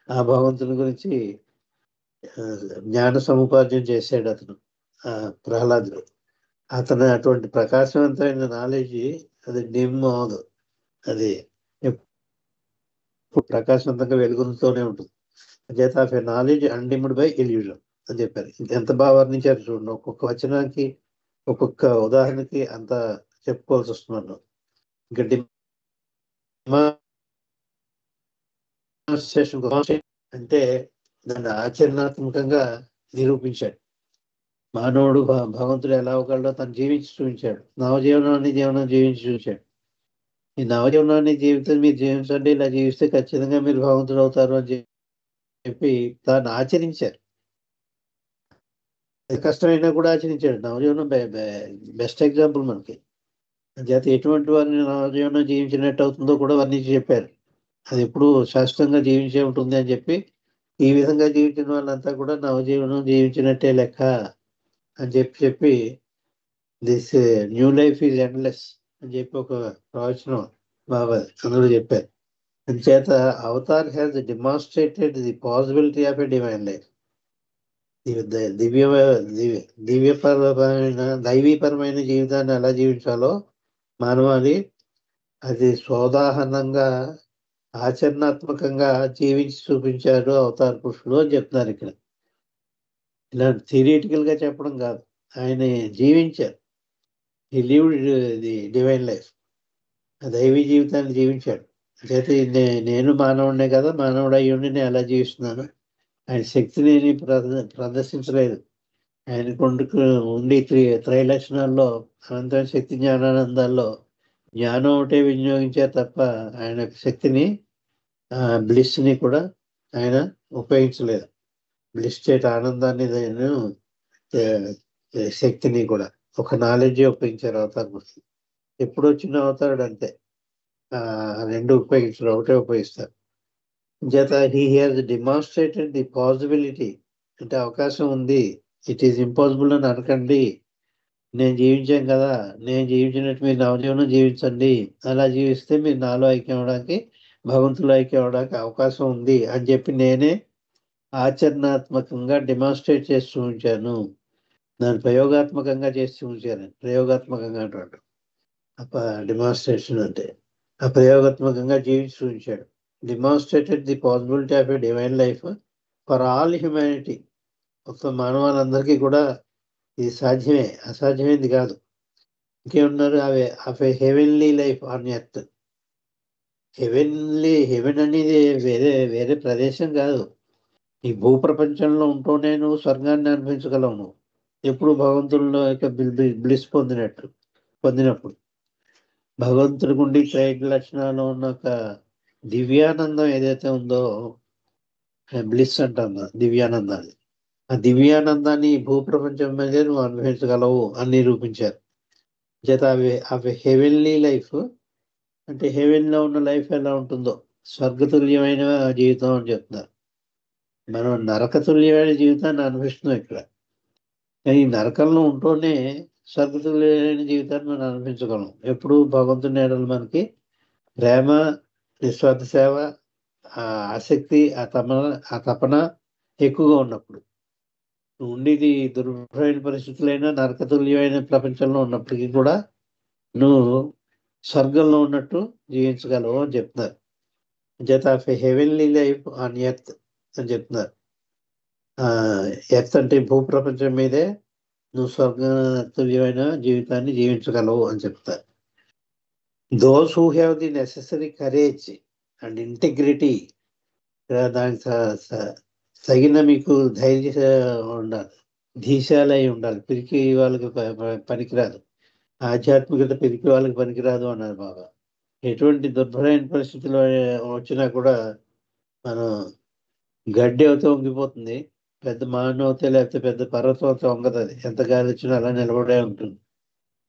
ఆ భగవంతుని గురించి జ్ఞాన సముపార్జన చేశాడు అతను, ప్రహ్లాదుడు. అతను అటువంటి ప్రకాశవంతమైన నాలెడ్జ్ అది డిమ్ అవదు, అది ప్రకాశవంతంగా వెలుగుతూనే ఉంటుంది. చేత of a knowledge undimmed by illusion అని చెప్పారు. ఎంత బాగా వర్ణించారు చూడండి. ఒక్కొక్క వచనానికి ఒక్కొక్క ఉదాహరణకి అంత చెప్పుకోవాల్సి వస్తున్నాను. ఇంకా అంటే దాన్ని ఆచరణాత్మకంగా నిరూపించాడు. మానవుడు భగవంతుడు ఎలా అవగలడో తను జీవించి చూపించాడు. నవజీవనాన్ని జీవించి చూపించాడు. ఈ నవజీవనాన్ని జీవితం మీరు జీవించండి, ఇలా జీవిస్తే ఖచ్చితంగా మీరు భగవంతుడు అవుతారు అని చెప్పి దాన్ని ఆచరించారు. కష్టమైనా కూడా ఆచరించాడు. నవజీవనం బెస్ట్ ఎగ్జాంపుల్ మనకి. చేత ఎటువంటి వారిని నవజీవనం జీవించినట్టు అవుతుందో కూడా వర్ణించి చెప్పారు. అది ఎప్పుడు శాశ్వతంగా జీవించే ఉంటుంది అని చెప్పి, ఈ విధంగా జీవించిన వాళ్ళంతా కూడా నవజీవనం జీవించినట్టే లెక్క అని చెప్పి this new life is endless అని చెప్పి ఒక ప్రవచనం బాబా అందరూ చెప్పారు. అంచేత avatar has demonstrated the possibility of a divine life. దివ్యపరమైన దైవీపరమైన జీవితాన్ని ఎలా జీవించాలో మానవాళి అది సోదాహరణంగా ఆచరణాత్మకంగా జీవించి చూపించారు అవతార పురుషులు అని చెప్తున్నారు ఇక్కడ. ఇలా థియరిటికల్ గా చెప్పడం కాదు, ఆయన జీవించారు. ఈ లివ్డ్ ది డివైన్ లైఫ్, దైవీ జీవితాన్ని జీవించాడు. అయితే నేను మానవుడినే కదా, మానవుడు అయ్యుండి నేను ఎలా జీవిస్తున్నాను. ఆయన శక్తిని ప్రదర్శించలేదు. ఆయనకు ఉండి త్రైలక్షణాల్లో అనంతమైన శక్తి జ్ఞానానందాల్లో జ్ఞానం ఒకటే వినియోగించారు తప్ప ఆయన శక్తిని బ్లిస్ని కూడా ఆయన ఉపయోగించలేదు. బ్లిస్ స్టేట్ ఆనందాన్ని శక్తిని కూడా ఒక నాలెడ్జ్ ఉపయోగించారు అవతార పురుషులు. ఎప్పుడు వచ్చిన అవతారుడు అంతే, రెండు ఉపయోగించారు, ఒకటే ఉపయోగిస్తారు. చేత he has demonstrated the possibility, అంటే అవకాశం ఉంది. ఇట్ ఈస్ ఇంపాసిబుల్ అని అనకండి. నేను జీవించాను కదా, నేను జీవించినట్టు మీరు నవజీవనం జీవించండి. అలా జీవిస్తే మీరు నాలో ఐక్యం అవడానికి, భగవంతులో ఐక్యం అవడానికి అవకాశం ఉంది అని చెప్పి నేనే ఆచరణాత్మకంగా డెమాన్స్ట్రేట్ చేసి చూపించాను. దాన్ని ప్రయోగాత్మకంగా చేసి చూపించాను. ప్రయోగాత్మకంగా అంటాడు డెమాన్స్ట్రేషన్ అంటే, ఆ ప్రయోగాత్మకంగా జీవించి చూపించాడు. Demonstrated the possibility of a divine life for all humanity. మొత్తం మానవాళ్ళందరికీ కూడా ఇది సాధ్యమే, అసాధ్యమైంది కాదు. ఇంకేమున్నారు, అవి of a heavenly life on earth. Heaven అనేది వేరే ప్రదేశం కాదు. ఈ భూప్రపంచంలో ఉంటూనే నువ్వు స్వర్గాన్ని అనిపించగలవు. నువ్వు ఎప్పుడు భగవంతుల్లో యొక్క బ్లిస్ పొందినప్పుడు భగవంతుడి గుండి త్రైడ్ లక్షణాలు ఉన్న ఒక దివ్యానందం ఏదైతే ఉందో, బ్లిస్ అంటాం దివ్యానందాన్ని. ఆ దివ్యానందాన్ని భూప్రపంచం మీద నువ్వు అనుభవించగలవు అని నిరూపించారు. చేత అవి హెవెన్లీ లైఫ్ అంటే హెవెన్లో ఉన్న లైఫ్ ఎలా ఉంటుందో స్వర్గతుల్యమైన జీవితం అని చెప్తున్నారు. మనం నరకతుల్యమైన జీవితాన్ని అనుభవిస్తున్నాం ఇక్కడ. కానీ ఈ నరకంలో ఉంటూనే స్వర్గతుల్యమైన జీవితాన్ని మనం అనుభవించగలం ఎప్పుడు భగవంతుని ఎడల మనకి ప్రేమ, నిస్వార్థ సేవ, ఆసక్తి, ఆ తపన ఎక్కువగా ఉన్నప్పుడు. ఉండేది దుర్భరమైన పరిస్థితులైనా నరకతుల్యమైన ప్రపంచంలో ఉన్నప్పటికీ కూడా నువ్వు స్వర్గంలో ఉన్నట్టు జీవించగలవు అని చెప్తున్నారు. చేత of heavenly life on earth అని చెప్తున్నారు. ఎర్త్ అంటే భూప్రపంచం మీదే నువ్వు స్వర్గతుల్యమైన జీవితాన్ని జీవించగలవు అని చెప్తారు. Those who have the necessary courage and integrity, దానికి తగిన మీకు ధైర్య ఉండాలి, ధీశాలై ఉండాలి. పిరికి వాళ్ళకి పనికిరాదు, ఆధ్యాత్మికత పిరికి వాళ్ళకి పనికిరాదు అన్నారు బాబా. ఎటువంటి దుర్భరమైన పరిస్థితులు వచ్చినా కూడా మనం గడ్డి అవుతే వంగిపోతుంది, పెద్ద మానవ అవుతే లేకపోతే పెద్ద పర్వతం అవుతే వంగదు. అది ఎంత గాలి వచ్చినా అలా నిలబడే ఉంటుంది.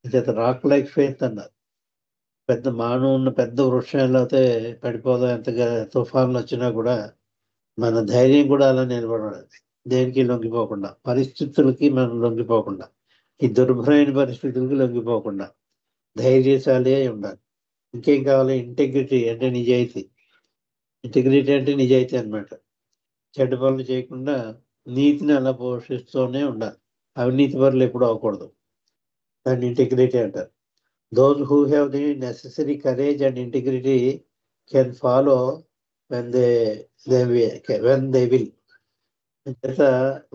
చేత రాక్ లైక్ ఫెయిత్ అన్నారు. పెద్ద మానవ ఉన్న పెద్ద వృక్షాలు అయితే పడిపోదాం, ఎంత తుఫాన్లు వచ్చినా కూడా మన ధైర్యం కూడా అలా నిలబడాలి, దేనికి లొంగిపోకుండా, పరిస్థితులకి మనం లొంగిపోకుండా, ఈ దుర్భరమైన పరిస్థితులకి లొంగిపోకుండా ధైర్యశాలి అయి ఉండాలి. ఇంకేం కావాలి? ఇంటెగ్రిటీ అంటే నిజాయితీ. ఇంటెగ్రిటీ అంటే నిజాయితీ అనమాట. చెడ్డ పనులు చేయకుండా నీతిని అలా పోషిస్తూనే ఉండాలి. అవినీతి పనులు ఎప్పుడు అవ్వకూడదు, దాన్ని ఇంటెగ్రిటీ అంటారు. Those who have the necessary courage and integrity can follow when they will. చేత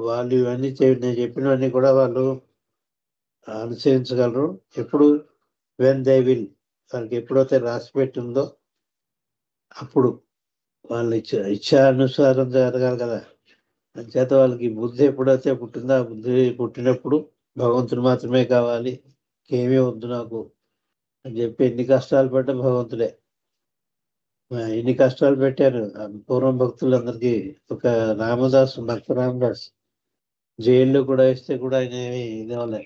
వాళ్ళు ఇవన్నీ నేను చెప్పినవన్నీ కూడా వాళ్ళు అనుసరించగలరు. ఎప్పుడు? వెన్ దే విల్, వాళ్ళకి ఎప్పుడైతే రాసి పెట్టిందో అప్పుడు. వాళ్ళు ఇచ్చానుసారం జరగాలి కదా. అంచేత వాళ్ళకి బుద్ధి ఎప్పుడైతే పుట్టిందో ఆ బుద్ధి పుట్టినప్పుడు భగవంతుడు మాత్రమే కావాలి, ఏమీ వద్దు నాకు అని చెప్పి ఎన్ని కష్టాలు పడ్డా భగవంతుడే. ఎన్ని కష్టాలు పెట్టారు పూర్వం భక్తులందరికీ. ఒక రామదాస్, భక్త రామదాస్ జైల్లో కూడా వేస్తే కూడా ఆయన ఏమి ఇదవలే.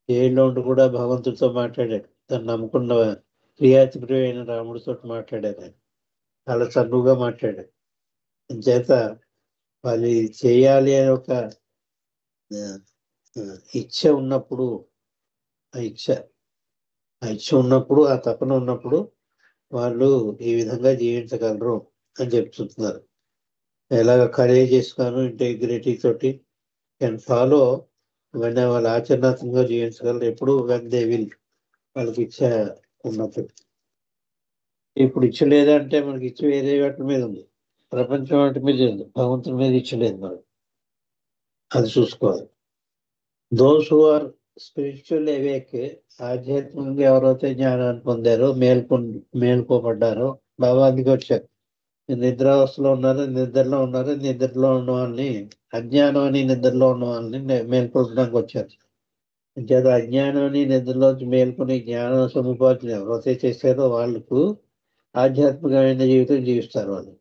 జైల్లో ఉండి కూడా భగవంతుడితో మాట్లాడాడు. తను నమ్ముకున్న ప్రియాతి ప్రియమైన రాముడితో మాట్లాడారు. ఆయన చాలా చనువుగా మాట్లాడాడు. చేత వాళ్ళు చేయాలి అని ఒక ఇచ్చ ఉన్నప్పుడు, ఆ ఇచ్చ ఉన్నప్పుడు, ఆ తపన ఉన్నప్పుడు వాళ్ళు ఈ విధంగా జీవించగలరు అని చెప్తున్నారు. ఎలాగ కరేజ్ చేసుకున్నాను ఇంటెగ్రిటీ తోటి కెన్ ఫాలో వెన్ వాళ్ళు ఆచరణాత్మకంగా జీవించగలరు. ఎప్పుడు? వెన్ దే విల్, వాళ్ళకి ఇచ్చ ఉన్నప్పుడు. ఇప్పుడు ఇచ్చ లేదంటే మనకి ఇచ్చ వేరే వాటి మీద ఉంది, ప్రపంచం వాటి మీద ఉంది, భగవంతుడి మీద ఇచ్చలేదు మనం. అది చూసుకోవాలి. Those who are spiritual awake, ఆధ్యాత్మికంగా ఎవరైతే జ్ఞానాన్ని పొందారో, మేల్కోబడ్డారో, బాబా అందుకు వచ్చారు. నిద్రావస్థలో ఉన్నారు, నిద్రలో ఉన్నారు, నిద్రలో ఉన్న వాళ్ళని, అజ్ఞానం అని నిద్రలో ఉన్న వాళ్ళని మేల్కొల్పడానికి వచ్చారు. అంచేత అజ్ఞానం అని నిద్రలోంచి మేల్కొని జ్ఞానం సముపార్జన ఎవరైతే చేశారో వాళ్ళకు ఆధ్యాత్మికమైన జీవితం జీవిస్తారు వాళ్ళు.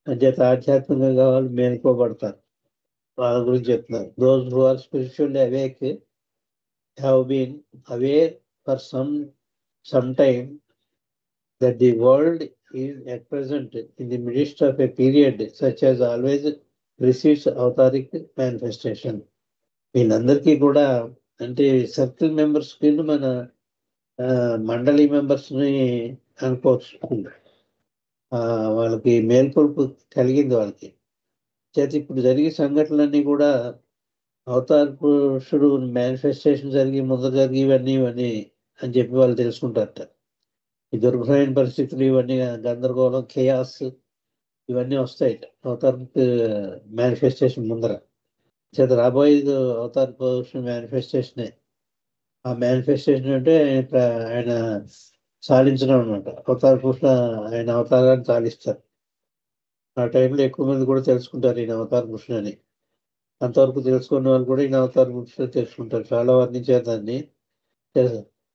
అంచేత ఆధ్యాత్మికంగా వాళ్ళు మేల్కోబడతారు. వాళ్ళ గురించి చెప్తున్నారు. Those who are spiritually awake have been aware for some time that the world is at present in the midst of a period such as always receives authoric manifestation. వీళ్ళందరికీ కూడా అంటే సర్కిల్ మెంబర్స్ కింద మన మండలి members ని అనుకోవచ్చు. వాళ్ళకి మేల్కొల్పు కలిగింది వాళ్ళకి. చేత ఇప్పుడు జరిగే సంఘటనలన్నీ కూడా అవతార పురుషుడు మేనిఫెస్టేషన్ జరిగి ముందు జరిగి ఇవన్నీ అని చెప్పి వాళ్ళు తెలుసుకుంటారట. ఈ దుర్భరమైన పరిస్థితులు ఇవన్నీ, గందరగోళం, ఖేయాస్ ఇవన్నీ వస్తాయి అవతార మేనిఫెస్టేషన్ ముందర. చేత రాబోయేది అవతార పురుషుడు మేనిఫెస్టేషనే. ఆ మేనిఫెస్టేషన్ అంటే ఆయన సాధించడం అనమాట. అవతార పురుషుడు ఆయన అవతారాన్ని సాధిస్తారు. ఆ టైంలో ఎక్కువ మంది కూడా తెలుసుకుంటారు ఈయన అవతార పురుషుడు అని. అంతవరకు తెలుసుకున్న వాళ్ళు కూడా ఈయన అవతార పురుషుడు తెలుసుకుంటారు. చాలా వర్ణించేదాన్ని.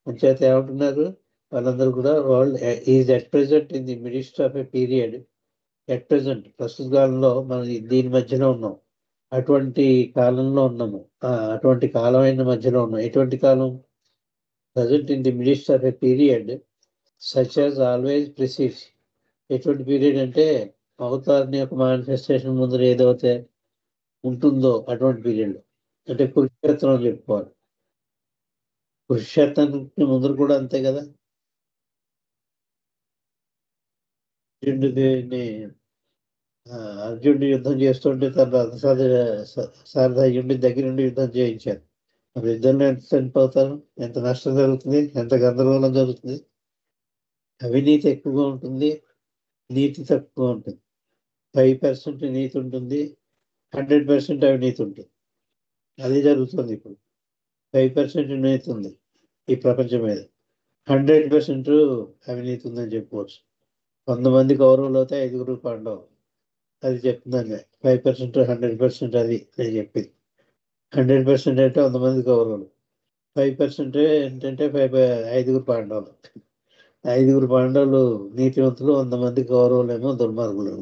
అంచేత ఏమంటున్నారు వాళ్ళందరూ కూడా, world is at present in the midst of a period. At present ప్రస్తుత కాలంలో మనం దీని మధ్యలో ఉన్నాం, అటువంటి కాలంలో ఉన్నాము, అటువంటి కాలమైన మధ్యలో ఉన్నాం. ఎటువంటి కాలం? Present in the midst of a period such as always precedes. ఎటువంటి పీరియడ్ అంటే అవతారాన్ని యొక్క మేనిఫెస్టేషన్ ముందర ఏదైతే ఉంటుందో అటువంటి పీరియడ్. అంటే కురుక్షేత్రం అని చెప్పుకోవాలి. కురుక్షేత్రానికి ముందర కూడా అంతే కదా. అర్జునుడు యుద్ధం చేస్తుంటే తన సారథి దగ్గర నుండి యుద్ధం చేయించారు. మరి యుద్ధంలో ఎంత చనిపోతారు, ఎంత నష్టం జరుగుతుంది, ఎంత గందరగోళం జరుగుతుంది, అవినీతి ఎక్కువగా ఉంటుంది, నీతి తక్కువ ఉంటుంది. 5% నీతి ఉంటుంది, 100% అవినీతి ఉంటుంది. అది జరుగుతుంది ఇప్పుడు. 5% నీతి ఉంది ఈ ప్రపంచం మీద, 100% అవినీతి ఉందని చెప్పుకోవచ్చు. 100 మంది కౌరవులు అయితే 5 పాండవులు. అది చెప్తున్నాను. 5% 100% అది నేను చెప్పింది. 100% అంటే 100 మంది కౌరవులు, 5% ఏంటంటే 5 పాండవులు. 5 పాండవులు నీతివంతులు, 100 మంది కౌరవులేమో దుర్మార్గులు.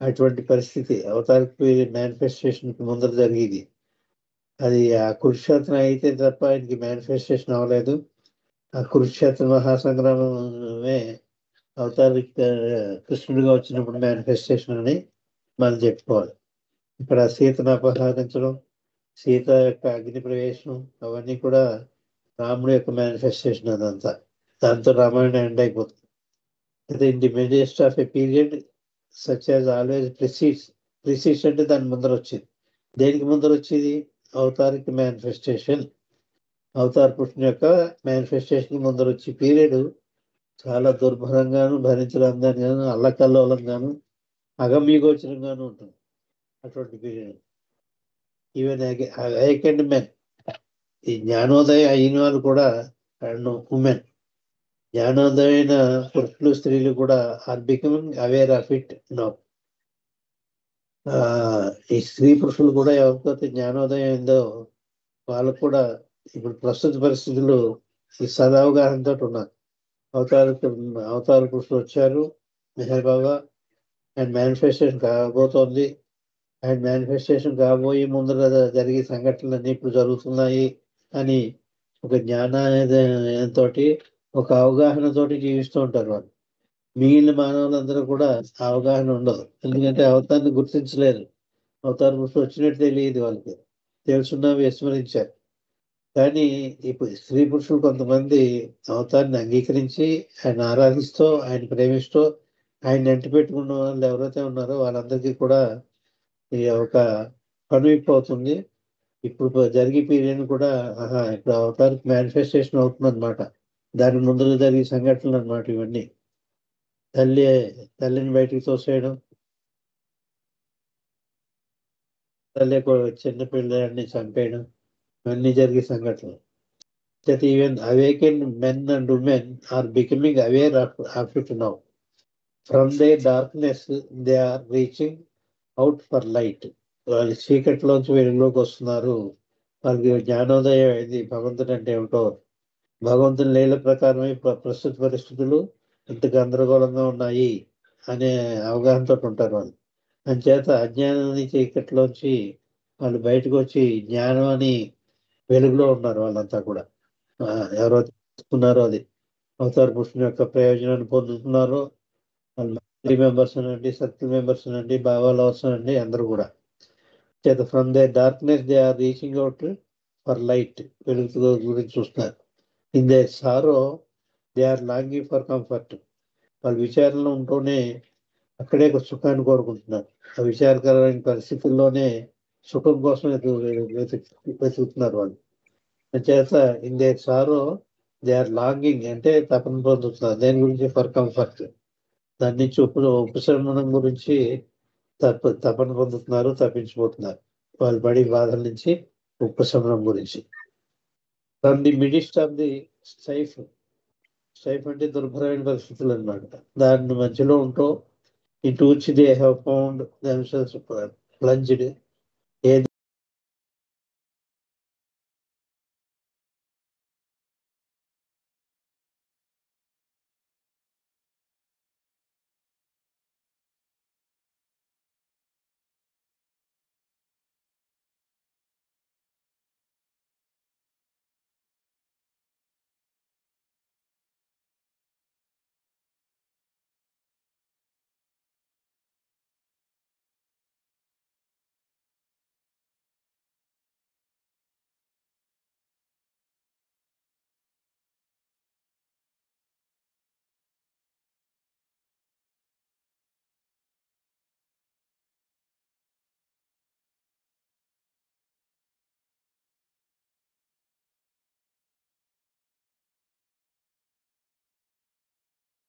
అటువంటి పరిస్థితి అవతారికి మేనిఫెస్టేషన్కి ముందర జరిగేది. అది ఆ కురుక్షేత్రం అయితే తప్ప ఆయనకి మేనిఫెస్టేషన్ అవ్వలేదు. ఆ కురుక్షేత్ర మహాసంగ్రామమే అవతారి కృష్ణుడిగా వచ్చినప్పుడు మేనిఫెస్టేషన్ అని మనం చెప్పుకోవాలి. ఇక్కడ సీతను అపహరించడం, సీత యొక్క అగ్ని ప్రవేశం, అవన్నీ కూడా రాముడి యొక్క మేనిఫెస్టేషన్. అదంతా దాంతో రామాయణం ఎండ్ అయిపోతుంది. అయితే in the midst of a period such as always precedes అంటే దాని ముందర వచ్చింది. దేనికి ముందర వచ్చేది? అవతారికి మేనిఫెస్టేషన్. అవతార పురుషుని యొక్క మేనిఫెస్టేషన్ ముందర వచ్చే పీరియడ్ చాలా దుర్భరంగాను, భరించడంగాను, అల్లకల్లోలంగాను, అగమ్యగోచరంగాను ఉంటుంది అటువంటి పీరియడ్. ఈవెన్ అవేకెండ్ మెన్, ఈ జ్ఞానోదయం అయిన వాళ్ళు కూడా, అండ్ ఉమెన్, జ్ఞానోదయమైన పురుషులు స్త్రీలు కూడా are becoming aware of it now. ఈ స్త్రీ పురుషులు కూడా ఎవరికైతే జ్ఞానోదయం అయిందో వాళ్ళకు కూడా ఇప్పుడు ప్రస్తుత పరిస్థితులు ఈ సదావగాహనతో ఉన్నారు. అవతార పురుషులు వచ్చారు, మెహర్ బాబా, అండ్ మేనిఫెస్టేషన్ కాబోతోంది. అండ్ మేనిఫెస్టేషన్ కాబోయే ముందర జరిగే సంఘటనలన్నీ ఇప్పుడు జరుగుతున్నాయి అని ఒక జ్ఞానంతో, ఒక అవగాహనతోటి జీవిస్తూ ఉంటారు వాళ్ళు. మిగిలిన మానవులందరూ కూడా అవగాహన ఉండదు, ఎందుకంటే అవతారాన్ని గుర్తించలేరు. అవతార పురుషులు వచ్చినట్టు తెలియదు వాళ్ళకి, తెలుసున్నా విస్మరించారు. కానీ ఇప్పుడు స్త్రీ పురుషులు కొంతమంది అవతారాన్ని అంగీకరించి ఆయన ఆరాధిస్తూ, ఆయన ప్రేమిస్తూ, ఆయన ఎంటి పెట్టుకున్న వాళ్ళు ఎవరైతే ఉన్నారో వాళ్ళందరికీ కూడా ఈ ఒక కనువిప్పు అవుతుంది. ఇప్పుడు జరిగే పీరియడ్ కూడా ఇప్పుడు అవతారికి మేనిఫెస్టేషన్ అవుతుంది అనమాట. దాని ముందు జరిగే సంఘటనలు అనమాట ఇవన్నీ. తల్లిని బయటికి తోసేయడం, తల్లి చిన్న పిల్లల్ని చంపేయడం, ఇవన్నీ జరిగే సంఘటనలు. That even awakened men and women are becoming aware of it now. From their darkness, they are reaching out for light. వాళ్ళు చీకటిలోంచి వెలుగులోకి వస్తున్నారు. వాళ్ళకి జ్ఞానోదయం అయింది, భగవంతుడు అంటే ఏమిటో. భగవంతుని లీల ప్రకారమే ప్రస్తుత పరిస్థితులు ఇంత గందరగోళంగా ఉన్నాయి అనే అవగాహనతో ఉంటారు వాళ్ళు. అంచేత అజ్ఞానాన్ని చీకటిలోంచి వాళ్ళు బయటకు వచ్చి జ్ఞానం అని వెలుగులో ఉన్నారు వాళ్ళంతా కూడా. ఎవరైతే తెలుసుకున్నారో అది అవతార పురుషుని యొక్క ప్రయోజనాన్ని పొందుతున్నారో వాళ్ళు ఫ్యామిలీ మెంబర్స్ అనండి, సర్కిల్ మెంబర్స్ అనండి, భావాలవర్స్ అనండి, అందరూ కూడా. చేత from the darkness they are reaching out for light, వెలుగు గురించి చూస్తున్నారు. In the sorrow they are longing for comfort. వాళ్ళ విచారణలో ఉంటూనే అక్కడే సుఖాన్ని కోరుకుంటున్నారు. ఆ విచారకరమైన పరిస్థితుల్లోనే సుఖం కోసం వెతుకుతున్నారు వాళ్ళు. చేత in the sorrow they are longing అంటే తపన పొందుతున్నారు. దేని గురించి? For comfort. దాని నుంచి ఉపశమనం గురించి తపన పొందుతున్నారు, తప్పించిపోతున్నారు. వాళ్ళు పడి బాధల నుంచి ఉపశమనం గురించి. From the midst of the strife అంటే దుర్భరమైన పరిస్థితులు అనమాట. దాని మధ్యలో ఉంటూ ఇటు వచ్చి they have found themselves plunged